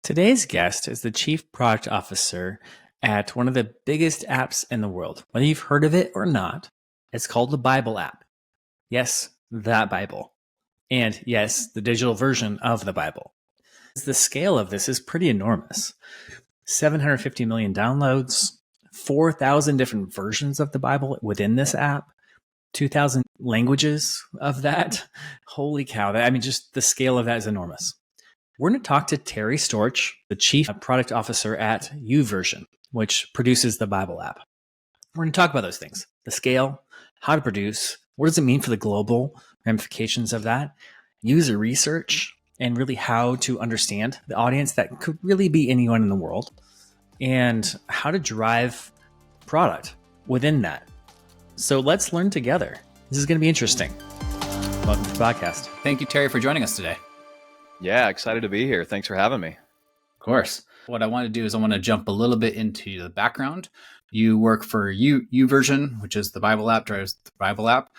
Today's guest is the Chief Product Officer at one of the biggest apps in the world. Whether you've heard of it or not, it's called the Bible app. Yes, that Bible. And yes, the digital version of the Bible. The scale of this is pretty enormous. 750 million downloads, 4,000 different versions of the Bible within this app, 2,000 languages of that. Holy cow. Just the scale of that is enormous. We're going to talk to Terry Storch, the Chief Product Officer at YouVersion, which produces the Bible app. We're going to talk about those things, the scale, how to produce, what does it mean for the global ramifications of that, user research, and really how to understand the audience that could really be anyone in the world, and how to drive product within that. So let's learn together. This is going to be interesting. Welcome to the podcast. Thank you, Terry, for joining us today. Yeah, excited to be here. Thanks for having me. Of course. What I want to do is I want to jump a little bit into the background. You work for YouVersion, which is the Bible app, drives the Bible app.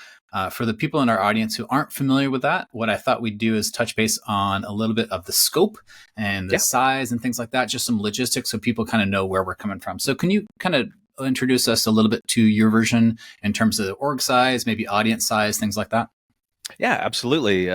For the people in our audience who aren't familiar with that, what I thought we'd do is touch base on a little bit of the scope and the size and things like that, just some logistics so people kind of know where we're coming from. So can you kind of introduce us a little bit to YouVersion in terms of the org size, maybe audience size, things like that? Yeah, absolutely.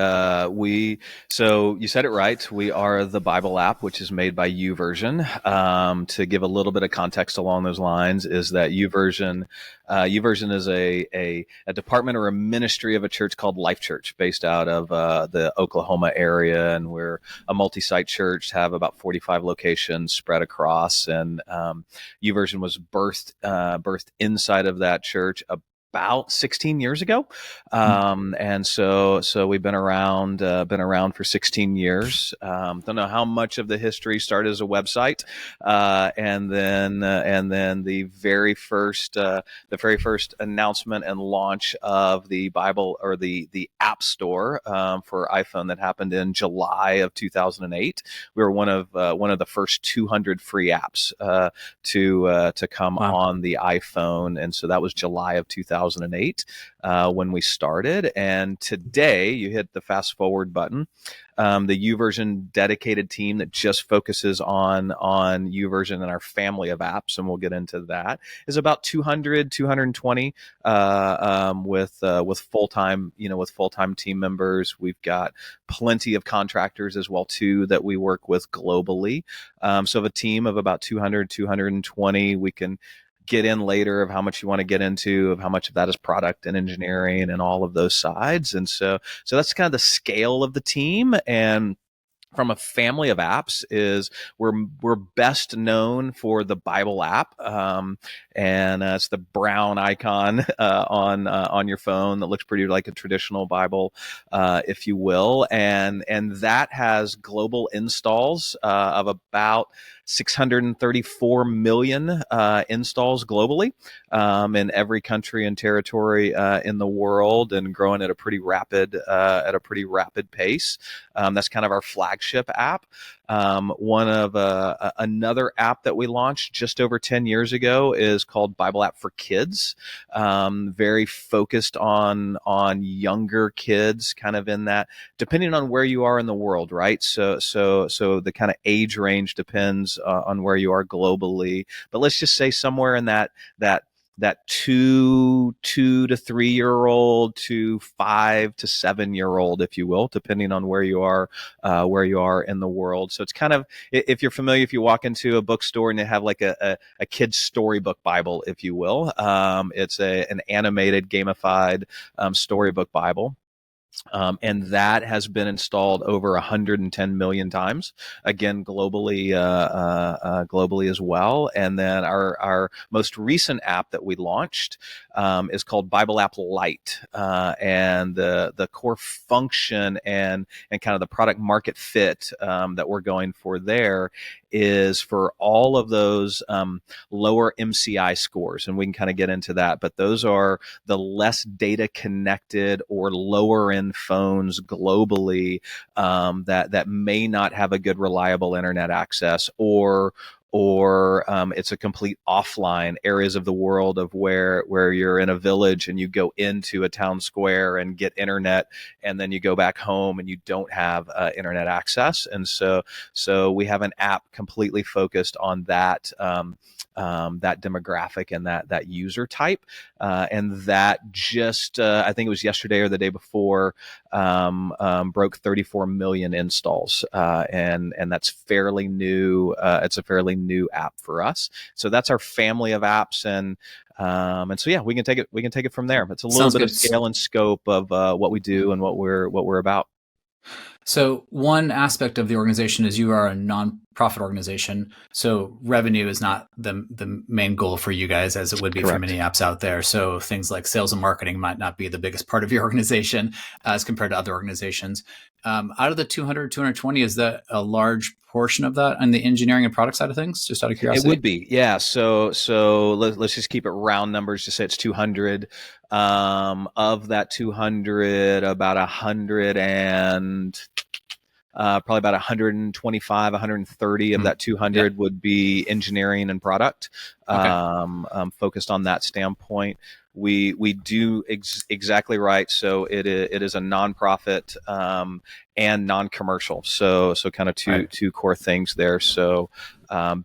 So you said it right. We are the Bible app, which is made by YouVersion. To give a little bit of context along those lines, is that YouVersion is a department or a ministry of a church called Life Church, based out of the Oklahoma area, and we're a multi-site church, have about 45 locations spread across. And YouVersion was birthed inside of that church about 16 years ago. And so we've been around for 16 years. Don't know how much of the history started as a website. And then the very first announcement and launch of the Bible, or the App Store, for iPhone, that happened in July of 2008. We were one of the first 200 free apps to come on the iPhone. And so that was July of 2008 when we started. And today, you hit the fast forward button. The YouVersion dedicated team that just focuses on YouVersion and our family of apps, and we'll get into that, is about 220 with full-time team members. We've got plenty of contractors as well too that we work with globally. So a team of about 220. We can get in later of how much you want to get into, of how much of that is product and engineering and all of those sides. And so that's kind of the scale of the team. And from a family of apps, is we're best known for the Bible app, and it's the brown icon on your phone that looks pretty like a traditional Bible, if you will, and that has global installs of about 634 million installs globally, in every country and territory in the world, and growing at a pretty rapid pace. That's kind of our flagship app. One of another app that we launched just over 10 years ago is called Bible App for Kids. Very focused on younger kids, kind of in that, depending on where you are in the world, right? So the kind of age range depends on where you are globally, but let's just say somewhere in that 2 to 3 year old to 5 to 7 year old, if you will, depending on where you are in the world. So it's kind of, if you're familiar, if you walk into a bookstore and they have like a kid's storybook Bible, if you will, it's an animated, gamified storybook Bible. And that has been installed over 110 million times, again, globally as well. And then our most recent app that we launched is called Bible App Lite. And the core function and kind of the product market fit that we're going for there is for all of those lower MCI scores. And we can kind of get into that, but those are the less data connected or lower end phones globally that may not have a good reliable internet access, or or it's a complete offline areas of the world of where you're in a village and you go into a town square and get internet, and then you go back home and you don't have internet access. And so we have an app completely focused on that that demographic and that user type, and that just I think it was yesterday or the day before broke 34 million installs, and that's fairly new. It's a fairly new app for us. So that's our family of apps, and so yeah, we can take it from there. It's a little Sounds bit good. of scale and scope of what we do and what we're about. So one aspect of the organization is you are a nonprofit organization. So revenue is not the main goal for you guys, as it would be Correct. for many apps out there. So things like sales and marketing might not be the biggest part of your organization as compared to other organizations. Out of the 200, 220, is that a large portion of that on the engineering and product side of things? Just out of curiosity. It would be, yeah. So let's just keep it round numbers. Just say it's 200. Of that 200, about 100 and probably about 125, 130 of that 200 would be engineering and product, focused on that standpoint. We do exactly right. So it is a nonprofit and non-commercial. So kind of two core things there. So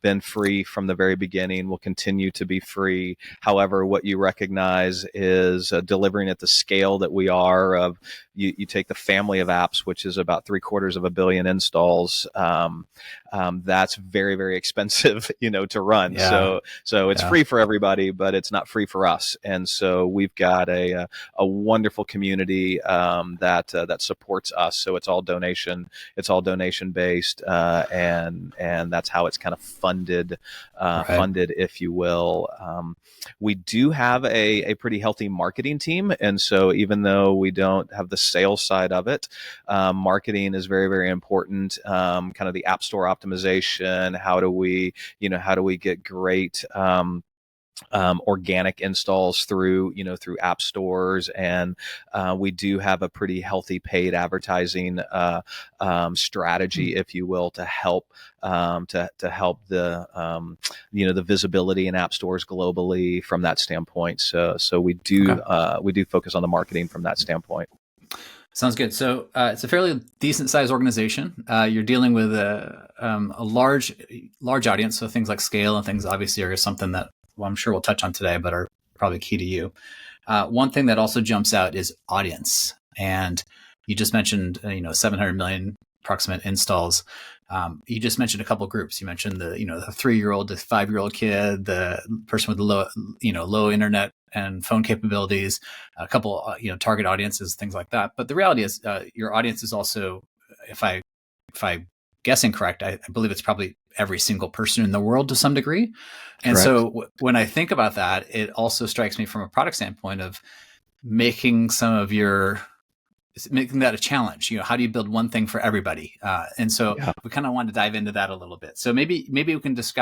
been free from the very beginning, will continue to be free. However, what you recognize is delivering at the scale that we are. Of you take the family of apps, which is about 750 million installs. That's very, very expensive, to run. Yeah. So it's free for everybody, but it's not free for us. And so we've got a wonderful community that supports us. So it's all donation. It's all donation based, and that's how it's kind of funded, if you will. We do have a pretty healthy marketing team, and so even though we don't have the sales side of it, marketing is very, very important. Kind of the app store optimization. How do we get great organic installs through app stores, and we do have a pretty healthy paid advertising strategy, if you will, to help help the the visibility in app stores globally from that standpoint. So we do focus on the marketing from that standpoint. Sounds good. So it's a fairly decent sized organization. You're dealing with a large audience. So things like scale and things obviously are something that, well, I'm sure we'll touch on today, but are probably key to you. One thing that also jumps out is audience. And you just mentioned, 700 million approximate installs. You just mentioned a couple of groups. You mentioned the 3-year-old to 5-year-old kid, the person with the low internet and phone capabilities, a couple, target audiences, things like that. But the reality is, your audience is also, if I guessing correct, I believe it's probably every single person in the world to some degree. And Correct. so when I think about that, it also strikes me from a product standpoint of making that a challenge. How do you build one thing for everybody? And so we kind of want to dive into that a little bit. So maybe we can just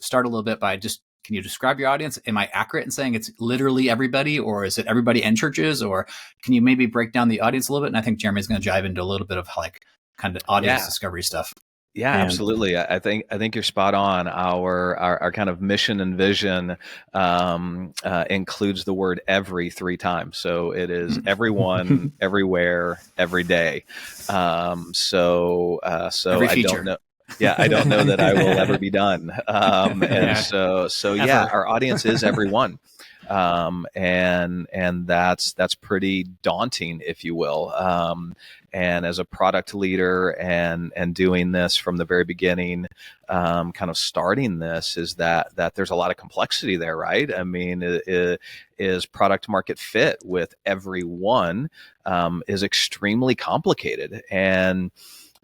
start a little bit by can you describe your audience? Am I accurate in saying it's literally everybody, or is it everybody and churches? Or can you maybe break down the audience a little bit? And I think Jeremy's going to dive into a little bit of kind of audience discovery stuff. Yeah, absolutely. I think you're spot on. Our kind of mission and vision includes the word "every" 3 times. So it is everyone, everywhere, every day. So every I feature. don't know. Yeah, I don't know that I will ever be done. Our audience is everyone. And that's pretty daunting, if you will. And as a product leader and doing this from the very beginning, kind of starting this, is that there's a lot of complexity there, right? I mean, is product market fit with everyone is extremely complicated. And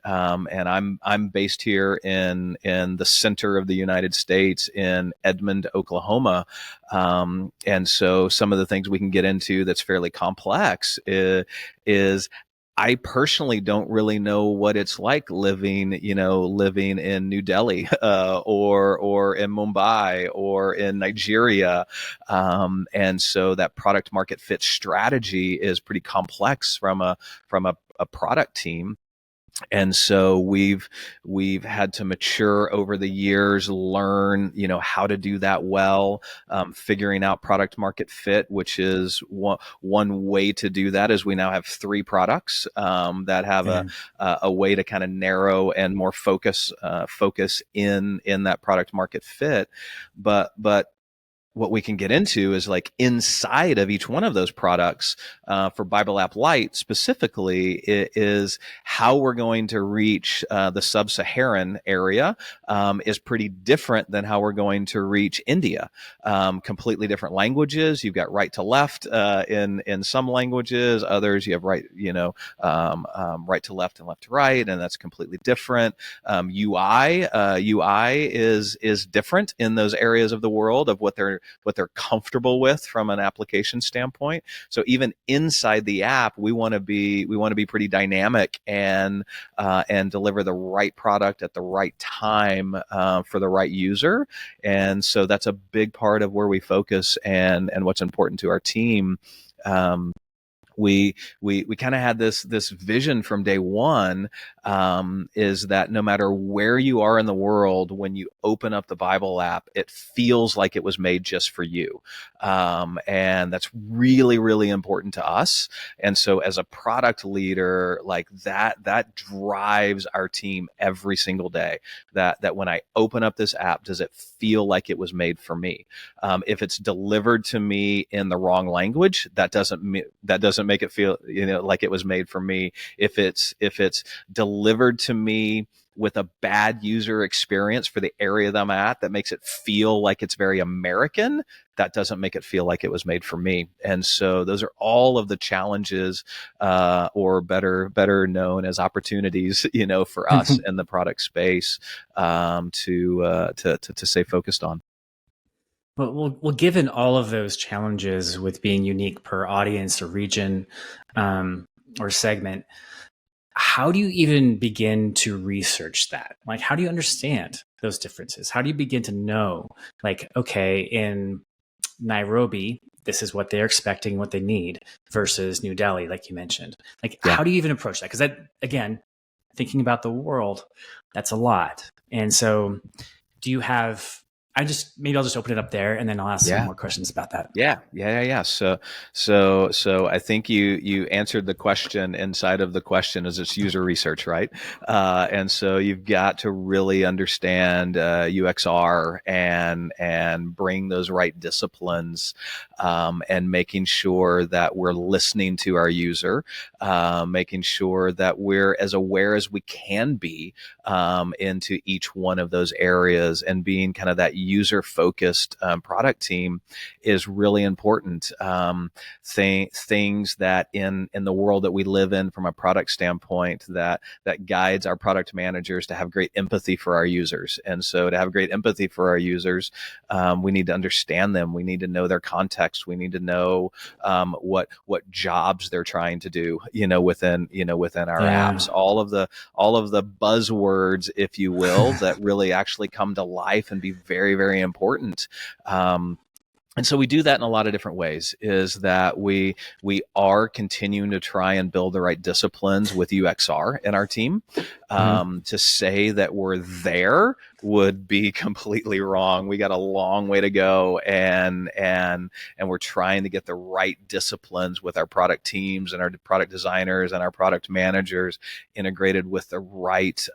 I'm based here in the center of the United States in Edmond, Oklahoma, and so some of the things we can get into that's fairly complex is I personally don't really know what it's like living in New Delhi or in Mumbai or in Nigeria, and so that product market fit strategy is pretty complex from a product team. And so we've had to mature over the years, learn, how to do that well, figuring out product market fit, which is one way to do that is we now have 3 products that have a way to kind of narrow and more focus in that product market fit. But what we can get into is like inside of each one of those products for Bible App Lite specifically is how we're going to reach the sub-Saharan area is pretty different than how we're going to reach India. Completely different languages. You've got right to left in some languages. Others you have right to left and left to right, and that's completely different. UI is different in those areas of the world of what they're comfortable with from an application standpoint. So even inside the app, we want to be pretty dynamic and deliver the right product at the right time for the right user. And so that's a big part of where we focus and what's important to our team. We kind of had this vision from day one, is that no matter where you are in the world, when you open up the Bible app, it feels like it was made just for you. And that's really, really important to us. And so as a product leader, like that drives our team every single day, that when I open up this app, does it feel like it was made for me? If it's delivered to me in the wrong language, that doesn't make it feel like it was made for me. If it's delivered to me with a bad user experience for the area that I'm at, that makes it feel like it's very American, that doesn't make it feel like it was made for me. And so those are all of the challenges, or better known as opportunities, for us in the product space, to stay focused on. Well, given all of those challenges with being unique per audience or region or segment, how do you even begin to research that? Like, how do you understand those differences? How do you begin to know, like, okay, in Nairobi, this is what they're expecting, what they need, versus New Delhi, like you mentioned? Like, how do you even approach that? Because that, again, thinking about the world, that's a lot. And so do you have... I'll just open it up there, and then I'll ask some more questions about that. Yeah. So I think you answered the question inside of the question, is it's user research, right? And so you've got to really understand UXR and bring those right disciplines, and making sure that we're listening to our user, making sure that we're as aware as we can be into each one of those areas, and being kind of that user-focused product team is really important. Things that in the world that we live in from a product standpoint that guides our product managers to have great empathy for our users. And so to have great empathy for our users, we need to understand them. We need to know their context. We need to know what jobs they're trying to do, within our apps. All of the buzzwords, if you will, that really actually come to life and be very, very important. And so we do that in a lot of different ways, is that we are continuing to try and build the right disciplines with UXR in our team. To say that we're there would be completely wrong. We got a long way to go, and we're trying to get the right disciplines with our product teams and our product designers and our product managers integrated with the right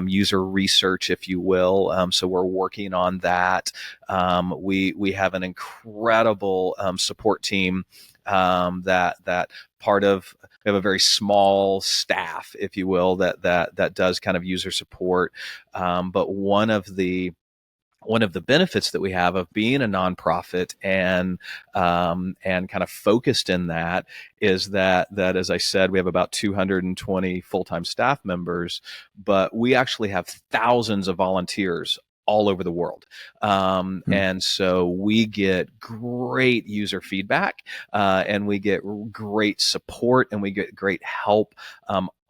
user research, if you will. So we're working on that. We have an incredible support team that part of. We have a very small staff, if you will, that does kind of user support. But one of the benefits that we have of being a nonprofit and kind of focused in that is that as I said, we have about 220 full-time staff members, but we actually have thousands of volunteers all over the world. And so we get great user feedback, and we get great support, and we get great help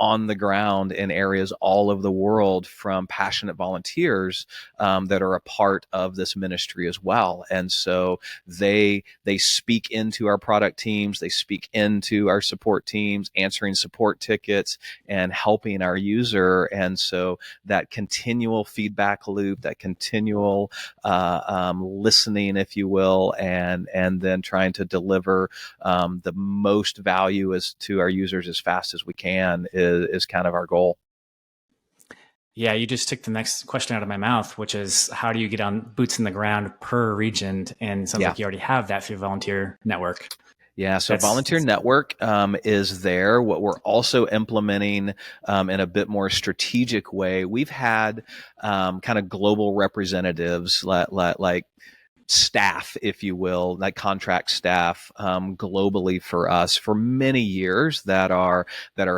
on the ground in areas all over the world from passionate volunteers that are a part of this ministry as well. And so they speak into our product teams, they speak into our support teams, answering support tickets and helping our user. And so that continual feedback loop, that continual listening, if you will, and then trying to deliver the most value as to our users as fast as we can is kind of our goal. Yeah, you just took the next question out of my mouth, which is how do you get on boots in the ground per region? And it sounds like you already have that through your volunteer network. Yeah, so volunteer network is there. What we're also implementing in a bit more strategic way, we've had kind of global representatives like staff, if you will, like contract staff globally for us for many years that are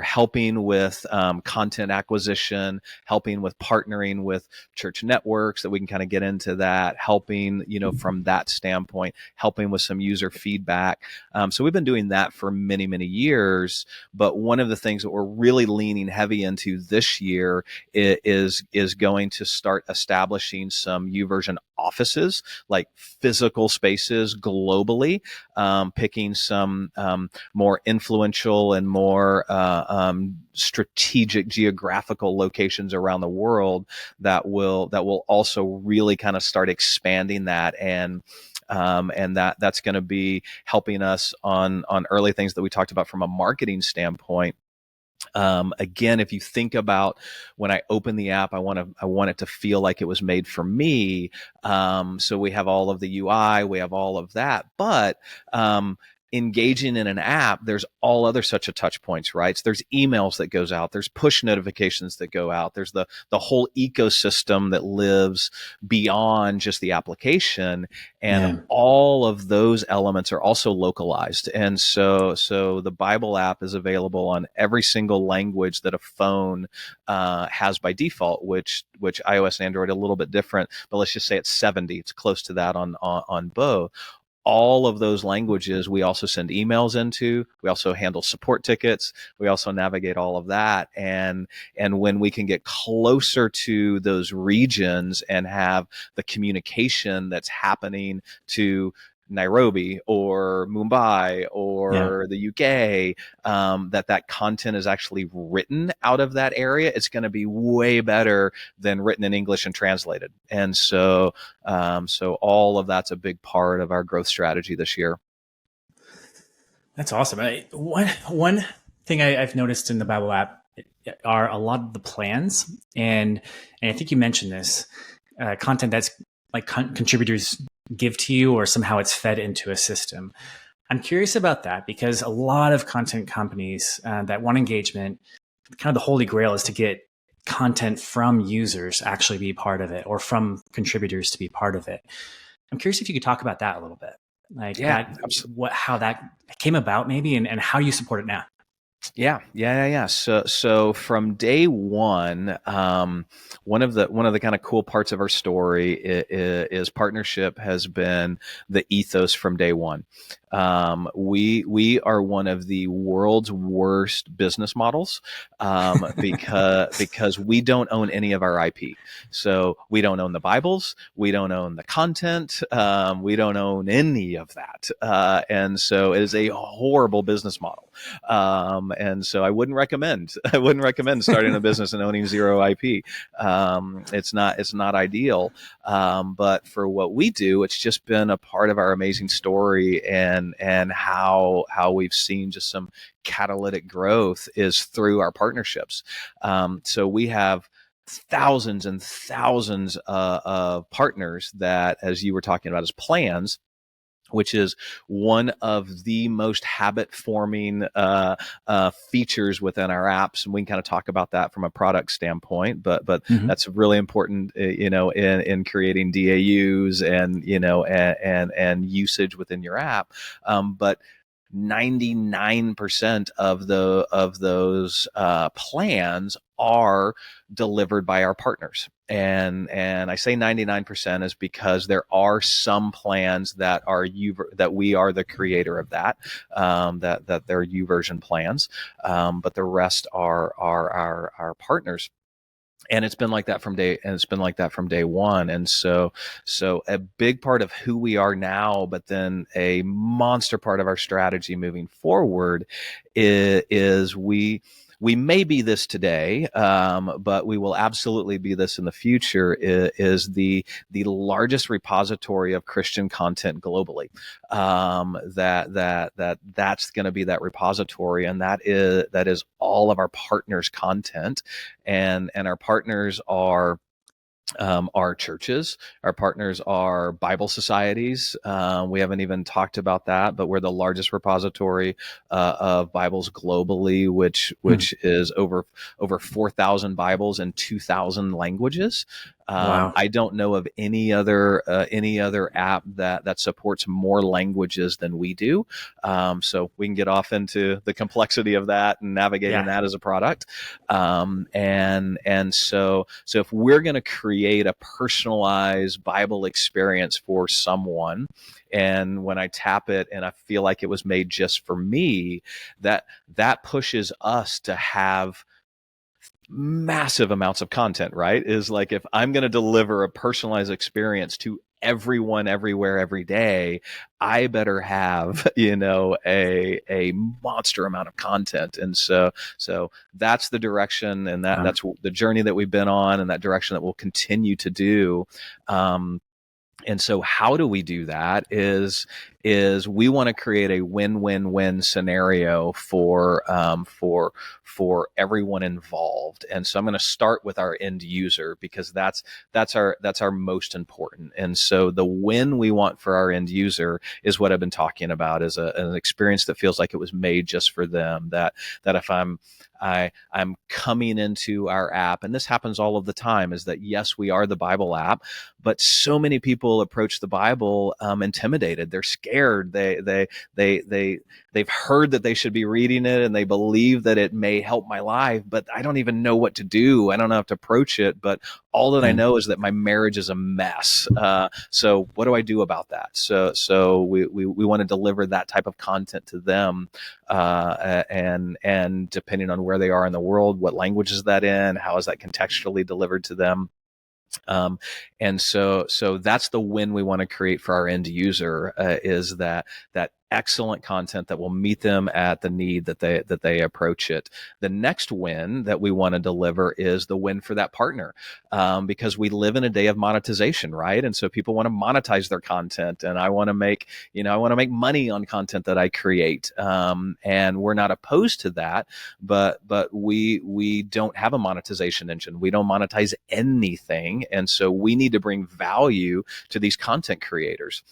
helping with content acquisition, helping with partnering with church networks that we can kind of get into that, helping, from that standpoint, helping with some user feedback. So we've been doing that for many, many years. But one of the things that we're really leaning heavy into this year is going to start establishing some YouVersion offices, like physical spaces globally, picking some more influential and more strategic geographical locations around the world that will also really kind of start expanding that, and that's going to be helping us on early things that we talked about from a marketing standpoint. Again, if you think about when I open the app, I want it to feel like it was made for me. So we have all of the UI, we have all of that, but engaging in an app, there's all other such a touch points, right? So there's emails that goes out, there's push notifications that go out, there's the whole ecosystem that lives beyond just the application, and all of those elements are also localized. And so the Bible app is available on every single language that a phone has by default, which iOS and Android are a little bit different, but let's just say it's 70. It's close to that on both. All of those languages we also send emails into. We also handle support tickets. We also navigate all of that. And when we can get closer to those regions and have the communication that's happening to Nairobi or Mumbai or the UK, that content is actually written out of that area, it's going to be way better than written in English and translated. And so all of that's a big part of our growth strategy this year. That's awesome. One thing I've noticed in the Bible app are a lot of the plans, and I think you mentioned this content that's like contributors give to you, or somehow it's fed into a system. I'm curious about that because a lot of content companies that want engagement, kind of the holy grail is to get content from users actually be part of it, or from contributors to be part of it. I'm curious if you could talk about that a little bit, like how that came about maybe, and how you support it now. Yeah. So from day one, one of the kind of cool parts of our story is partnership has been the ethos from day one. We are one of the world's worst business models because we don't own any of our IP. So we don't own the Bibles, we don't own the content, we don't own any of that, and so it is a horrible business model. And so I wouldn't recommend starting a business and owning zero IP. It's not ideal. But for what we do, it's just been a part of our amazing story, and how we've seen just some catalytic growth is through our partnerships. So we have thousands and thousands of partners that, as you were talking about, as plans, which is one of the most habit-forming features within our apps, and we can kind of talk about that from a product standpoint. But that's really important, in creating DAUs and and usage within your app. But 99% of those plans are delivered by our partners. And I say 99% is because there are some plans that are that we are the creator of that they're YouVersion plans, but the rest are our partners. And it's been like that from day one. And so a big part of who we are now, but then a monster part of our strategy moving forward is we may be this today, but we will absolutely be this in the future, is the largest repository of Christian content globally. That's going to be that repository, and that is all of our partners' content, and our partners are our churches. Our partners are Bible societies. We haven't even talked about that, but we're the largest repository of Bibles globally, which is over 4,000 Bibles in 2,000 languages. Wow. I don't know of any other app that supports more languages than we do. So we can get off into the complexity of that and navigating that as a product. And so if we're going to create a personalized Bible experience for someone, and when I tap it and I feel like it was made just for me, that pushes us to have massive amounts of content, right? Is like, if I'm going to deliver a personalized experience to everyone, everywhere, every day, I better have, a monster amount of content. And so that's the direction, and that's the journey that we've been on, and that direction that we'll continue to do. And so how do we do that is we want to create a win-win-win scenario for everyone involved. And so I'm going to start with our end user, because that's our most important. And so the win we want for our end user is what I've been talking about, is an experience that feels like it was made just for them. That if I'm coming into our app, and this happens all of the time, is that yes, we are the Bible app, but so many people approach the Bible intimidated. They're scared. They've heard that they should be reading it, and they believe that it may help my life, but I don't even know what to do. I don't know how to approach it, but all that I know is that my marriage is a mess. So what do I do about that? So we want to deliver that type of content to them, and depending on where they are in the world, what language is that in? How is that contextually delivered to them? And so that's the win we want to create for our end user, is that excellent content that will meet them at the need that they approach it. The next win that we want to deliver is the win for that partner, because we live in a day of monetization, right? And so people want to monetize their content, and I want to make money on content that I create, and we're not opposed to that, but we don't have a monetization engine. We don't monetize anything, and so we need to bring value to these content creators.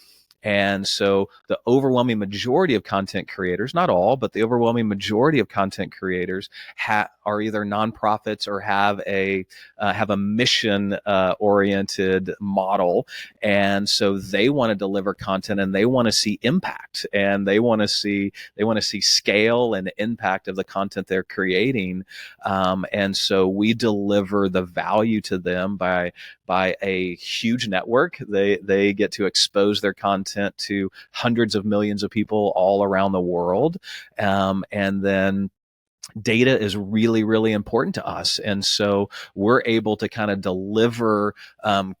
And so the overwhelming majority of content creators, not all, but the overwhelming majority of content creators are either nonprofits or have a mission oriented model. And so they want to deliver content, and they want to see impact, and they want to see scale and impact of the content they're creating. And so we deliver the value to them by a huge network. They get to expose their content to hundreds of millions of people all around the world. And then data is really, really important to us. And so we're able to kind of deliver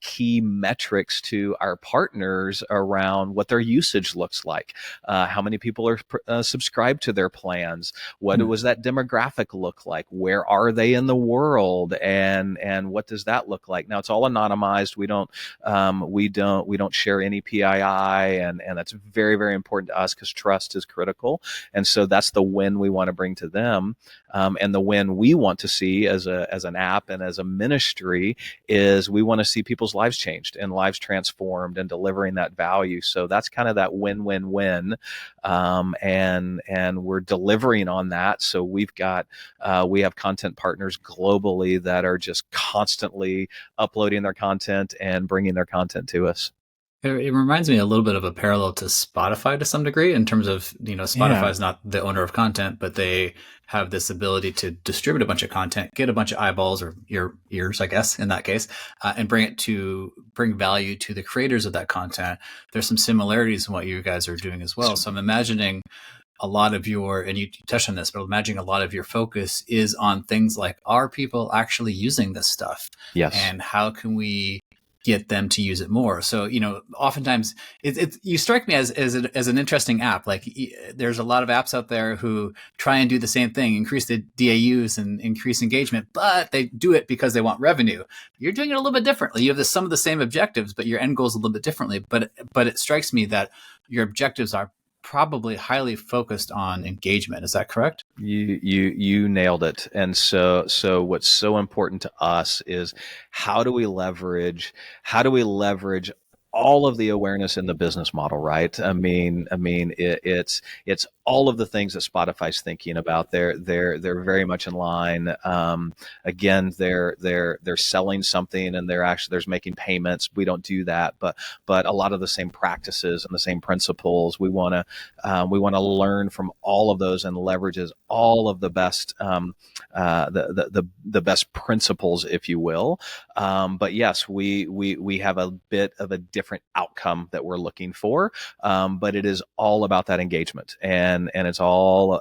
key metrics to our partners around what their usage looks like, how many people are subscribed to their plans, what does that demographic look like, where are they in the world, and what does that look like? Now, it's all anonymized. We don't share any PII, and that's very, very important to us, because trust is critical. And so that's the win we want to bring to them. And the win we want to see as an app and as a ministry is we want to see people's lives changed and lives transformed, and delivering that value. So that's kind of that win-win-win. And we're delivering on that. So we have content partners globally that are just constantly uploading their content and bringing their content to us. It reminds me a little bit of a parallel to Spotify to some degree in terms of, Spotify is not the owner of content, but they have this ability to distribute a bunch of content, get a bunch of eyeballs or ears, I guess, in that case, and bring value to the creators of that content. There's some similarities in what you guys are doing as well. So I'm imagining a lot of and you touched on this, but imagining a lot of your focus is on things like, are people actually using this stuff? Yes. And how can we get them to use it more? So, oftentimes you strike me as an interesting app. Like there's a lot of apps out there who try and do the same thing, increase the DAUs and increase engagement, but they do it because they want revenue. You're doing it a little bit differently. You have some of the same objectives, but your end goal is a little bit differently. But it strikes me that your objectives are probably highly focused on engagement. Is that correct? You nailed it. And so what's so important to us is how do we leverage all of the awareness in the business model, right? It's all of the things that Spotify's thinking about. They're very much in line. Again, they're selling something and there's making payments. We don't do that, but a lot of the same practices and the same principles. We want to learn from all of those and leverages all of the best the best principles, if you will. But yes, we have a bit of a different outcome that we're looking for, but it is all about that engagement, and it's all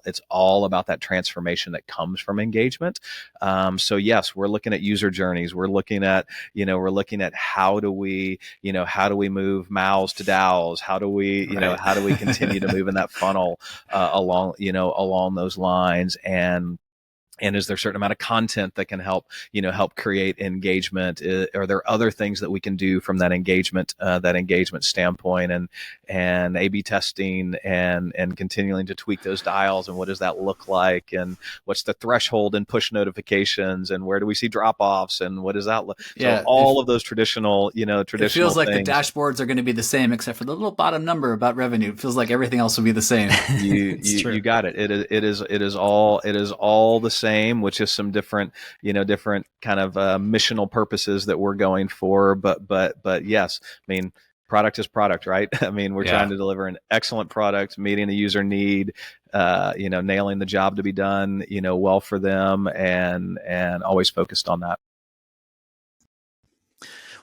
about that transformation that comes from engagement. So yes, we're looking at user journeys. We're looking at how do we move MAUs to DAOs? How do we continue to move in that funnel along those lines? And is there a certain amount of content that can help create engagement? Are there other things that we can do from that engagement standpoint, and A/B testing and continuing to tweak those dials, and what does that look like, and what's the threshold in push notifications, and where do we see drop-offs, and what does that look? Yeah, so all of those traditional it feels like things. The dashboards are going to be the same except for the little bottom number about revenue. It feels like everything else will be the same. You got it. It is all the same, with just some different kind of missional purposes that we're going for. But yes, product is product, right? We're trying to deliver an excellent product, meeting the user need, nailing the job to be done, well for them, and always focused on that.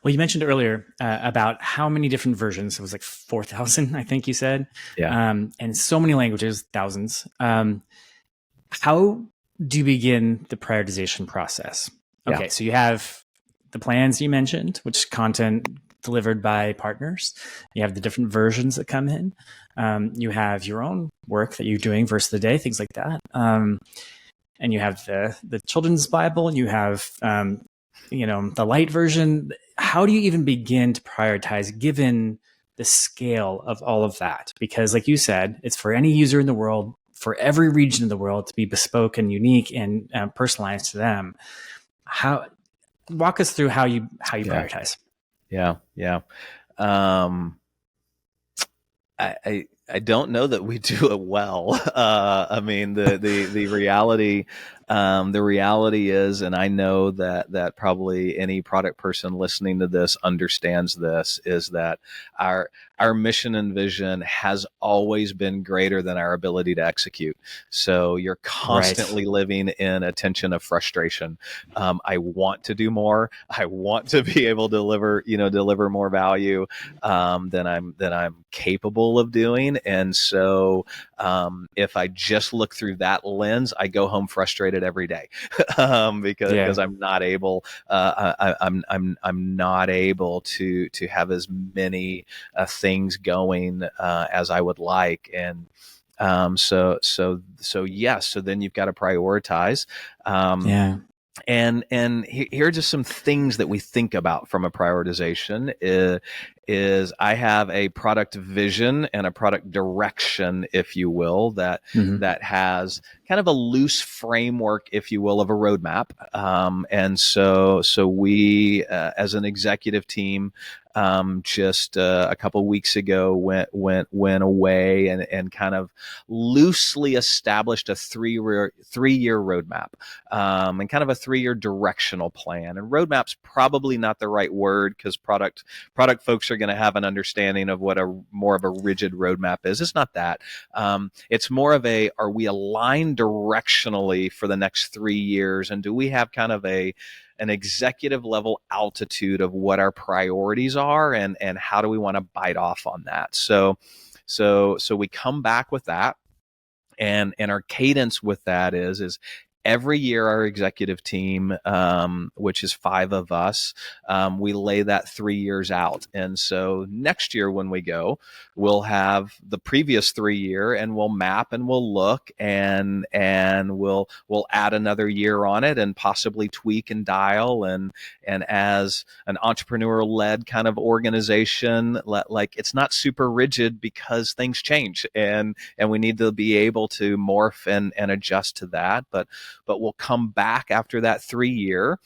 Well, you mentioned earlier about how many different versions. It was like 4,000, I think you said. Yeah. And so many languages, thousands. How do you begin the prioritization process? Okay, Yeah. so you have the plans you mentioned, which is content delivered by partners. You have the different versions that come in. You have your own work that you're doing verse of the day, things like that. And you have the children's Bible. You have the light version. How do you even begin to prioritize given the scale of all of that? Because like you said, it's for any user in the world, for every region of the world, to be bespoke and unique and personalized to them. Walk us through how you prioritize. Yeah. I don't know that we do it well. The reality is, and I know that probably any product person listening to this understands this, is that our mission and vision has always been greater than our ability to execute. So you're constantly living in a tension of frustration. I want to do more. I want to be able to deliver more value than I'm capable of doing. And so if I just look through that lens, I go home frustrated every day because I'm not able. I'm not able to have as many things going as I would like, and so then you've got to prioritize. And here are just some things that we think about from a prioritization is I have a product vision and a product direction, if you will, that has kind of a loose framework, if you will, of a roadmap. And so we, as an executive team, just a couple of weeks ago went away and kind of loosely established a three-year roadmap, and kind of a 3-year directional plan. And roadmap's probably not the right word, because product folks are going to have an understanding of what a more of a rigid roadmap is. It's not that. It's more of a, are we aligned directionally for the next 3 years, and do we have kind of an executive level altitude of what our priorities are, and how do we want to bite off on that? So we come back with that, and our cadence with that is every year our executive team, which is 5 of us, we lay that 3 years out. And so next year when we go, we'll have the previous 3 year, and we'll map and we'll look, and we'll add another year on it, and possibly tweak and dial. And as an entrepreneurial led kind of organization, like, it's not super rigid, because things change, and we need to be able to morph and adjust to that. But we'll come back after that 3 year,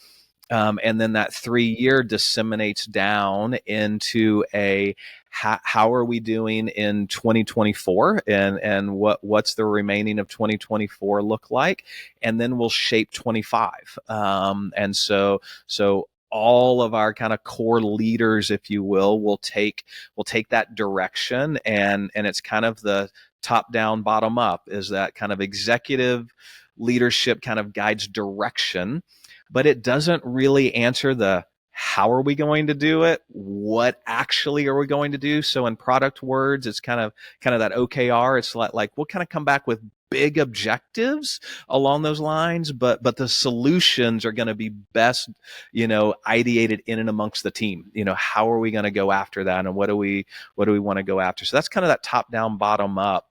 and then that 3 year disseminates down into a how are we doing in 2024, and what's the remaining of 2024 look like, and then we'll shape 25. And so all of our kind of core leaders, if you will take that direction, and it's kind of the top down, bottom up, is that kind of executive leadership kind of guides direction, but it doesn't really answer the how are we going to do it, what actually are we going to do. So in product words, it's kind of that OKR. It's like we'll kind of come back with big objectives along those lines, but the solutions are going to be best, ideated in and amongst the team. How are we going to go after that, and what do we want to go after? So that's kind of that top down, bottom up,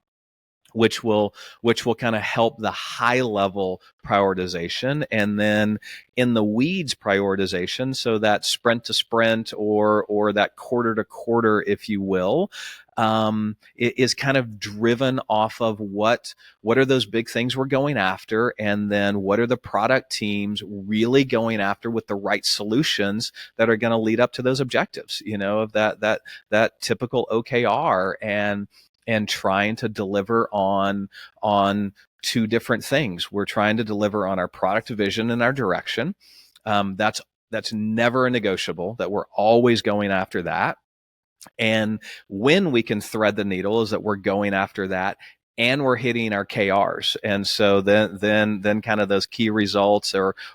which will kind of help the high level prioritization, and then in the weeds prioritization. So that sprint to sprint, or that quarter to quarter, if you will, it is kind of driven off of what are those big things we're going after, and then what are the product teams really going after with the right solutions that are going to lead up to those objectives, of that typical OKR, and trying to deliver on 2 different things. We're trying to deliver on our product vision and our direction. That's never a negotiable, that we're always going after that. And when we can thread the needle is that we're going after that, and we're hitting our KRs. And so then kind of those key results,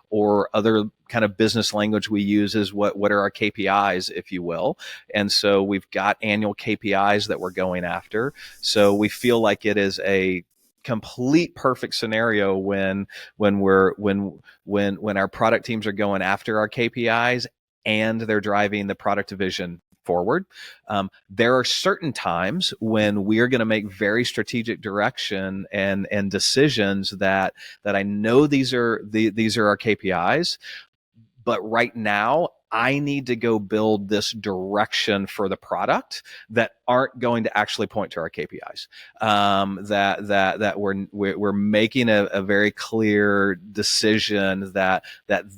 or other kind of business language we use, is what are our KPIs, if you will. And so we've got annual KPIs that we're going after. So we feel like it is a complete perfect scenario when our product teams are going after our KPIs, and they're driving the product vision forward. There are certain times when we are going to make very strategic direction and decisions that I know these are our KPIs, but right now I need to go build this direction for the product that aren't going to actually point to our KPIs. That we're making a very clear decision that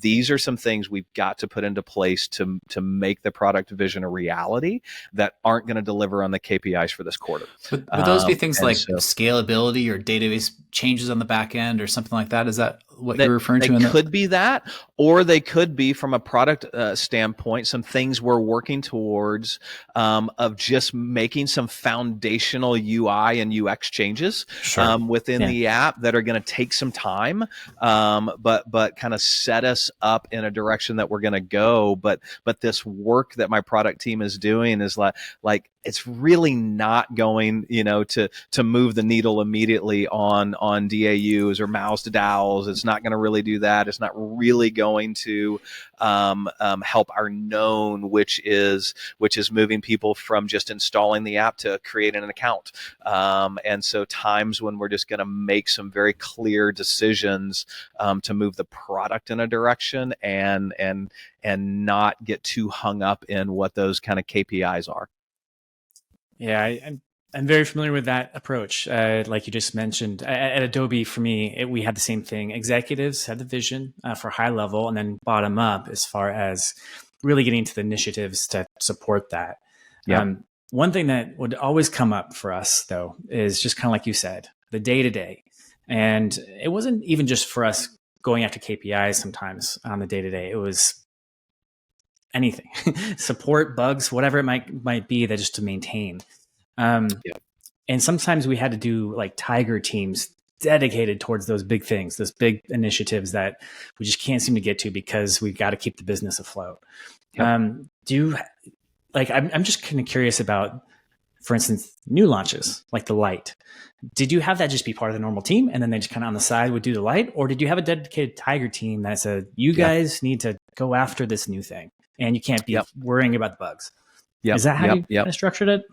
these are some things we've got to put into place to make the product vision a reality, that aren't going to deliver on the KPIs for this quarter. Would those be things like scalability or database changes on the back end or something like that? Is that what you're referring to? They could be that, or they could be, from a product standpoint, some things we're working towards, of just making some foundational UI and UX changes within the app that are going to take some time, but kind of set us up in a direction that we're going to go. But this work that my product team is doing is like it's really not going, to move the needle immediately on DAUs or MAUs to DAOs. It's not going to really do that. It's not really going to help our known, which is moving people from just installing the app to creating an account. And so times when we're just going to make some very clear decisions to move the product in a direction, and not get too hung up in what those kind of KPIs are. Yeah, I'm very familiar with that approach. Like you just mentioned, at Adobe, for me, we had the same thing. Executives had the vision for high level, and then bottom up as far as really getting to the initiatives to support that. Yep. One thing that would always come up for us, though, is just kind of like you said, the day to day. And it wasn't even just for us going after KPIs sometimes on the day to day. It was anything, support, bugs, whatever it might be, that just to maintain. Yep. And sometimes we had to do like tiger teams dedicated towards those big things, those big initiatives that we just can't seem to get to because we've got to keep the business afloat. Yep. Do you like? I'm just kind of curious about, for instance, new launches like the light. Did you have that just be part of the normal team, and then they just kind of on the side would do the light, or did you have a dedicated tiger team that said you guys need to go after this new thing, and you can't be worrying about the bugs? Is that how you kind of structured it?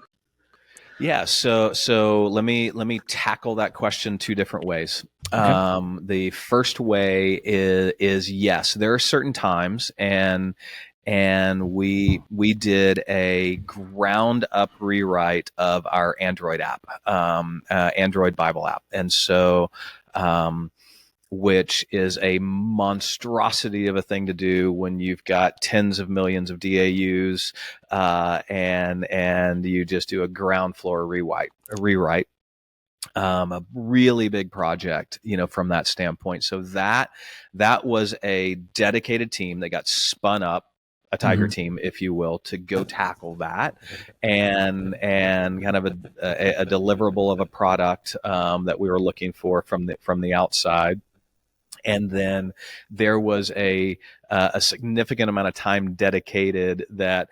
Yeah. So let me tackle that question two different ways. Okay. The first way is yes, there are certain times and we did a ground up rewrite of our Android app, Android Bible app. And so, which is a monstrosity of a thing to do when you've got tens of millions of DAUs, and you just do a ground floor rewrite. A really big project, from that standpoint. So that was a dedicated team that got spun up, a tiger team, if you will, to go tackle that, and kind of a deliverable of a product that we were looking for from the outside. And then there was a significant amount of time dedicated that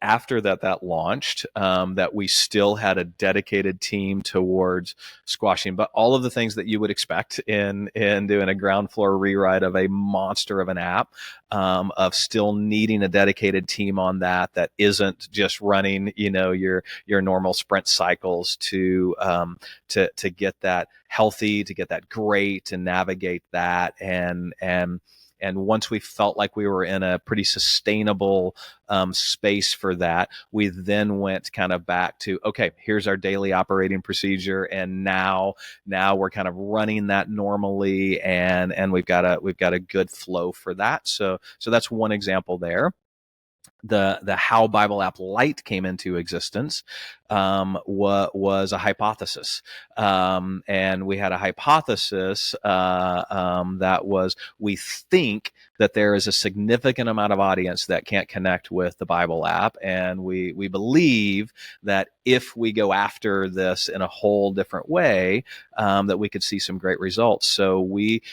after that launched, that we still had a dedicated team towards squashing, but all of the things that you would expect in doing a ground floor rewrite of a monster of an app, of still needing a dedicated team on that isn't just running, your normal sprint cycles to get that healthy, to get that great, to navigate that. And once we felt like we were in a pretty sustainable space for that, we then went kind of back to, okay, here's our daily operating procedure, and now we're kind of running that normally, and we've got a good flow for that. So that's one example there. The how Bible app Lite came into existence was a hypothesis, and we had a hypothesis that was, we think that there is a significant amount of audience that can't connect with the Bible app, and we believe that if we go after this in a whole different way, that we could see some great results. So we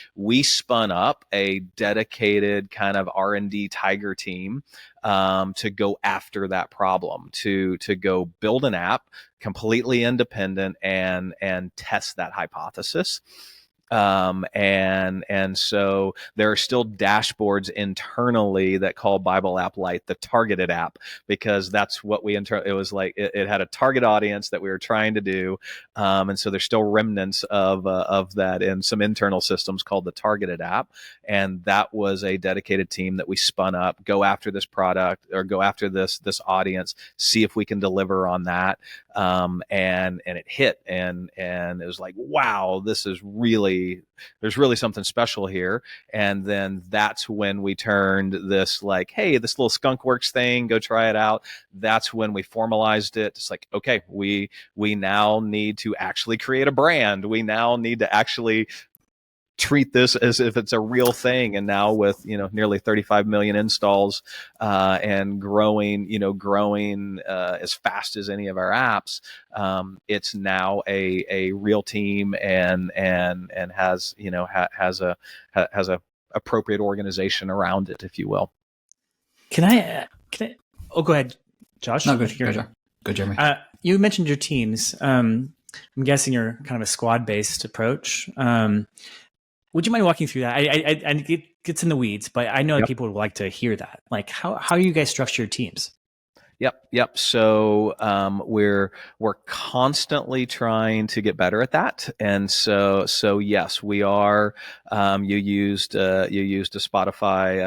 spun up a dedicated kind of R&D tiger team to go after that problem, to go build an app completely independent and test that hypothesis. And so there are still dashboards internally that call Bible App Lite the targeted app, because that's what it was like, it had a target audience that we were trying to do. And so there's still remnants of that in some internal systems called the targeted app. And that was a dedicated team that we spun up, go after this product, or go after this audience, see if we can deliver on that. And it hit, and it was like, wow, there's really something special here. And then that's when we turned this, like, hey, this little skunkworks thing, go try it out. That's when we formalized it. It's like, okay, we now need to actually create a brand. We now need to actually treat this as if it's a real thing. And now with, nearly 35 million installs, and growing as fast as any of our apps, it's now a real team, and has a appropriate organization around it, if you will. Can I oh, go ahead, Josh. No, go, Jeremy. You mentioned your teams. I'm guessing you're kind of a squad-based approach. Would you mind walking through that? I it gets in the weeds, but I know that people would like to hear that. Like, how you guys structure your teams? Yep. So we're constantly trying to get better at that, and so yes, we are. You used a Spotify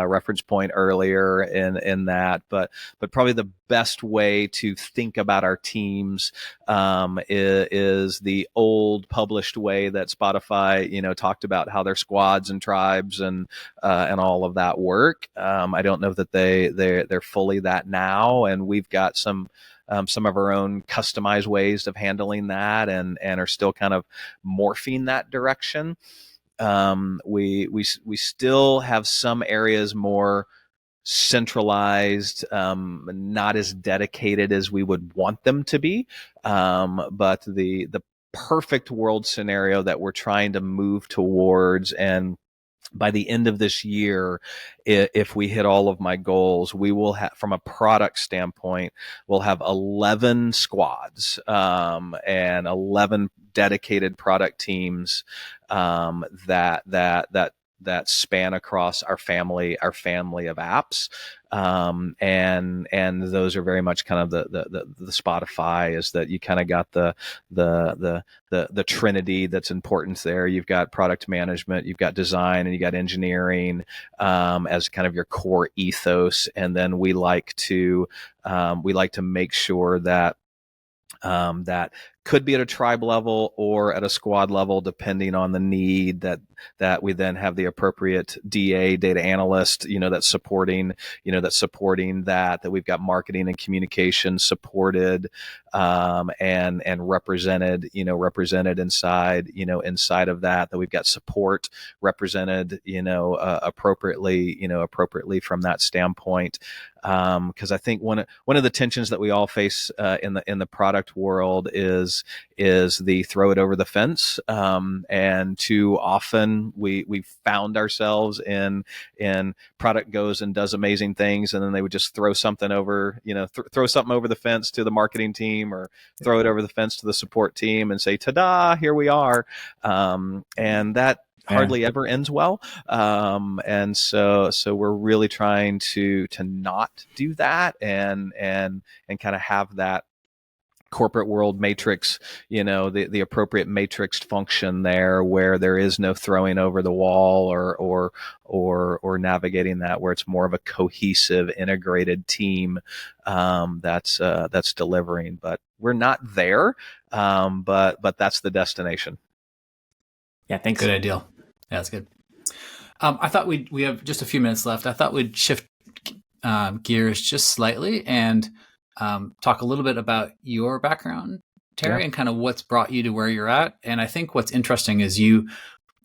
reference point earlier in that, but probably the best way to think about our teams is the old published way that Spotify, talked about how their squads and tribes and all of that work. I don't know that they're fully that now, and we've got some of our own customized ways of handling that, and are still kind of morphing that direction. We still have some areas more centralized, not as dedicated as we would want them to be. But the perfect world scenario that we're trying to move towards, and by the end of this year, if we hit all of my goals, we will have, from a product standpoint, we'll have 11 squads, and 11 dedicated product teams, that span across our family of apps. And those are very much kind of the Spotify, is that you kind of got the trinity that's important there. You've got product management, you've got design, and you got engineering, as kind of your core ethos. And then we like to make sure that that could be at a tribe level or at a squad level, depending on the need, that we then have the appropriate DA, data analyst, that's supporting that we've got marketing and communication supported, and represented inside of that we've got support represented, appropriately from that standpoint. Because I think one of the tensions that we all face in the product world is the throw it over the fence, and too often we found ourselves in product goes and does amazing things, and then they would just throw something over the fence to the marketing team, or throw it over the fence to the support team and say, ta-da, here we are, and that hardly ever ends well. And so we're really trying to not do that, and kind of have that corporate world matrix, the appropriate matrixed function there, where there is no throwing over the wall or navigating that, where it's more of a cohesive, integrated team that's delivering. But we're not there, but that's the destination. Yeah, thanks. Good idea. Yeah, that's good. I thought we have just a few minutes left. I thought we'd shift gears just slightly and talk a little bit about your background, Terry, and kind of what's brought you to where you're at. And I think what's interesting is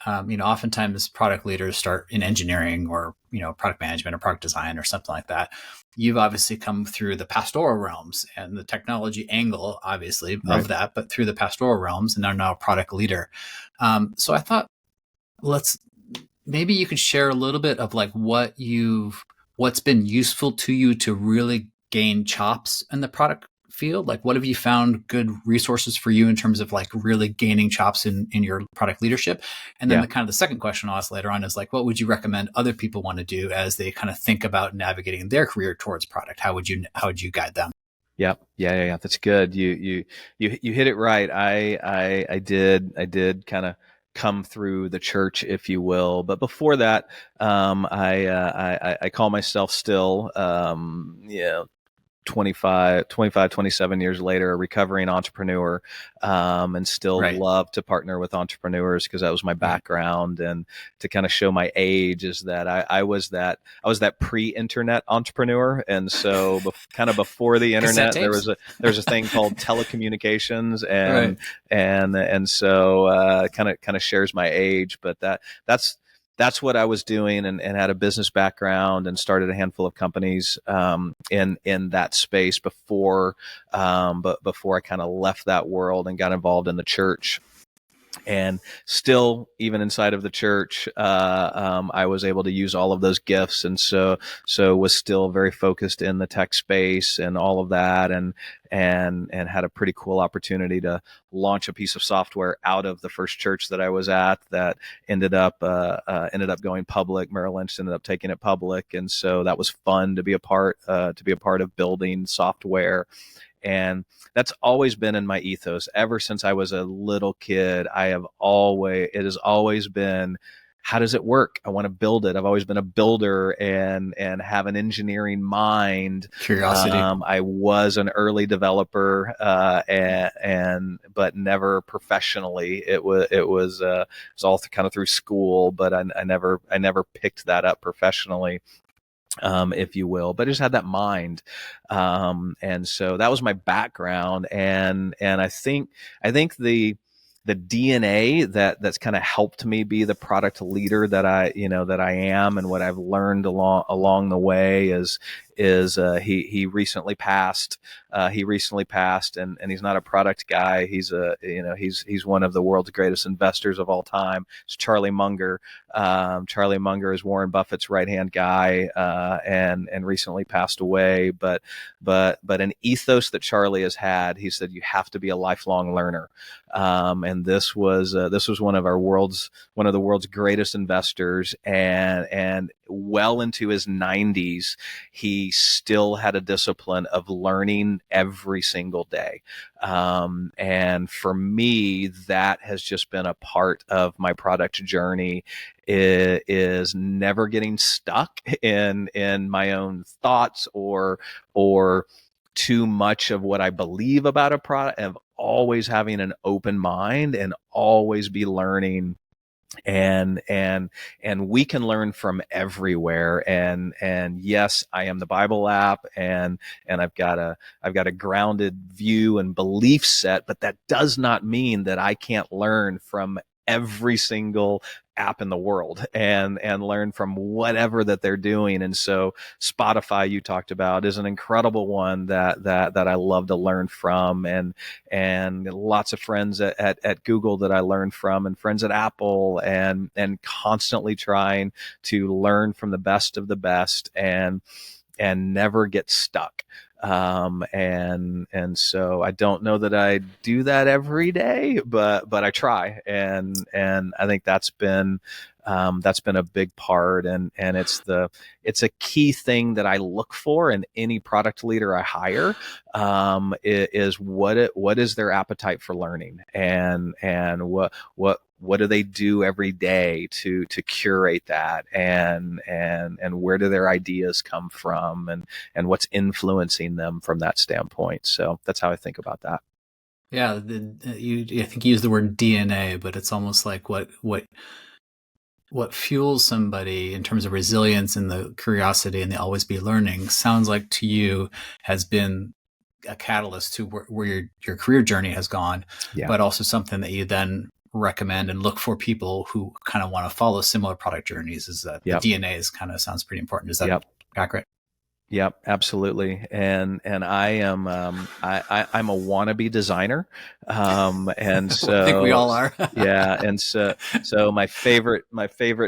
oftentimes product leaders start in engineering, or product management or product design or something like that. You've obviously come through the pastoral realms and the technology angle, obviously, of that, but through the pastoral realms, and are now a product leader. So I thought, maybe you could share a little bit of like what's been useful to you to really gain chops in the product field. Like, what have you found good resources for you in terms of like really gaining chops in your product leadership? And then the second question I'll ask later on is like, what would you recommend other people want to do as they kind of think about navigating their career towards product? How would you guide them? Yeah. That's good. You hit it right. I did kind of come through the church, if you will. But before that, I call myself still, 27 years later, a recovering entrepreneur, and still love to partner with entrepreneurs, because that was my background. And to kind of show my age is that I was that pre-internet entrepreneur. And so kind of before the internet, there was a thing called telecommunications, and so kind of shares my age, but that's what I was doing, and had a business background, and started a handful of companies in that space before I kind of left that world and got involved in the church. And still, even inside of the church, I was able to use all of those gifts, and so was still very focused in the tech space and all of that, and had a pretty cool opportunity to launch a piece of software out of the first church that I was at that ended up going public. Merrill Lynch ended up taking it public, and so that was fun to be a part of building software. And that's always been in my ethos ever since I was a little kid. It has always been, how does it work? I want to build it. I've always been a builder and have an engineering mind. Curiosity. I was an early developer, but never professionally. It was all kind of through school, but I never picked that up professionally. If you will, but I just had that mind. And so that was my background. And I think the DNA that's kind of helped me be the product leader that I am, and what I've learned along the way is he recently passed. And he's not a product guy. He's he's one of the world's greatest investors of all time. It's Charlie Munger. Charlie Munger is Warren Buffett's right-hand guy, and recently passed away. But an ethos that Charlie has had, he said, you have to be a lifelong learner. And this was one of the world's greatest investors, and well into his 90s, he still had a discipline of learning every single day. And for me, that has just been a part of my product journey, is never getting stuck in my own thoughts or too much of what I believe about a product, of always having an open mind and always be learning. And we can learn from everywhere. And yes, I am the Bible app, and I've got a grounded view and belief set, but that does not mean that I can't learn from every single app in the world and learn from whatever that they're doing. And so Spotify, you talked about, is an incredible one that I love to learn from, and lots of friends at Google that I learn from, and friends at Apple, and constantly trying to learn from the best of the best and never get stuck. And so I don't know that I do that every day, but I try, and I think that's been a big part, and it's a key thing that I look for in any product leader I hire, is what is their appetite for learning, and what do they do every day to curate that, and where do their ideas come from, and what's influencing them from that standpoint. So that's how I think about that. Yeah, I think you used the word DNA, but it's almost like what fuels somebody in terms of resilience and the curiosity and the always be learning sounds like to you has been a catalyst to where your career journey has gone, but also something that you then recommend and look for people who kind of want to follow similar product journeys. Is that the DNA is kind of sounds pretty important. Is that accurate? Yep, absolutely. And I am I'm a wannabe designer, and so I think we all are. yeah, and so my favorite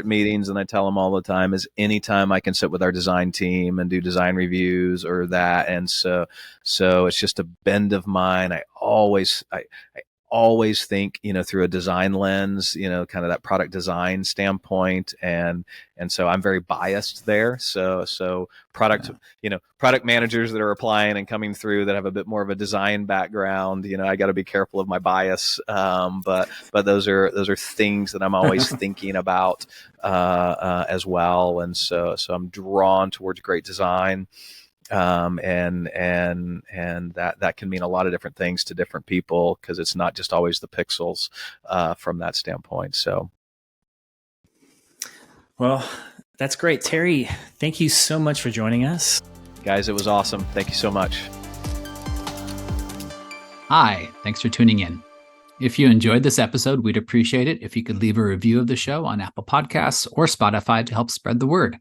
meetings, and I tell them all the time, is anytime I can sit with our design team and do design reviews or that, and so it's just a bend of mine. I always think, through a design lens, kind of that product design standpoint. And so I'm very biased there. So product managers that are applying and coming through that have a bit more of a design background, I got to be careful of my bias. But those are things that I'm always thinking about, as well. And so I'm drawn towards great design. And that can mean a lot of different things to different people, because it's not just always the pixels, from that standpoint. So, well, that's great. Terry, thank you so much for joining us. Guys, it was awesome. Thank you so much. Hi, thanks for tuning in. If you enjoyed this episode, we'd appreciate it if you could leave a review of the show on Apple Podcasts or Spotify to help spread the word.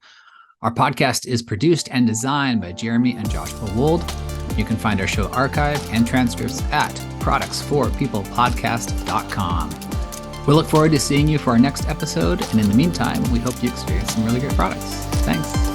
Our podcast is produced and designed by Jeremy and Joshua Wold. You can find our show archive and transcripts at productsforpeoplepodcast.com. We look forward to seeing you for our next episode, and in the meantime, we hope you experience some really great products. Thanks.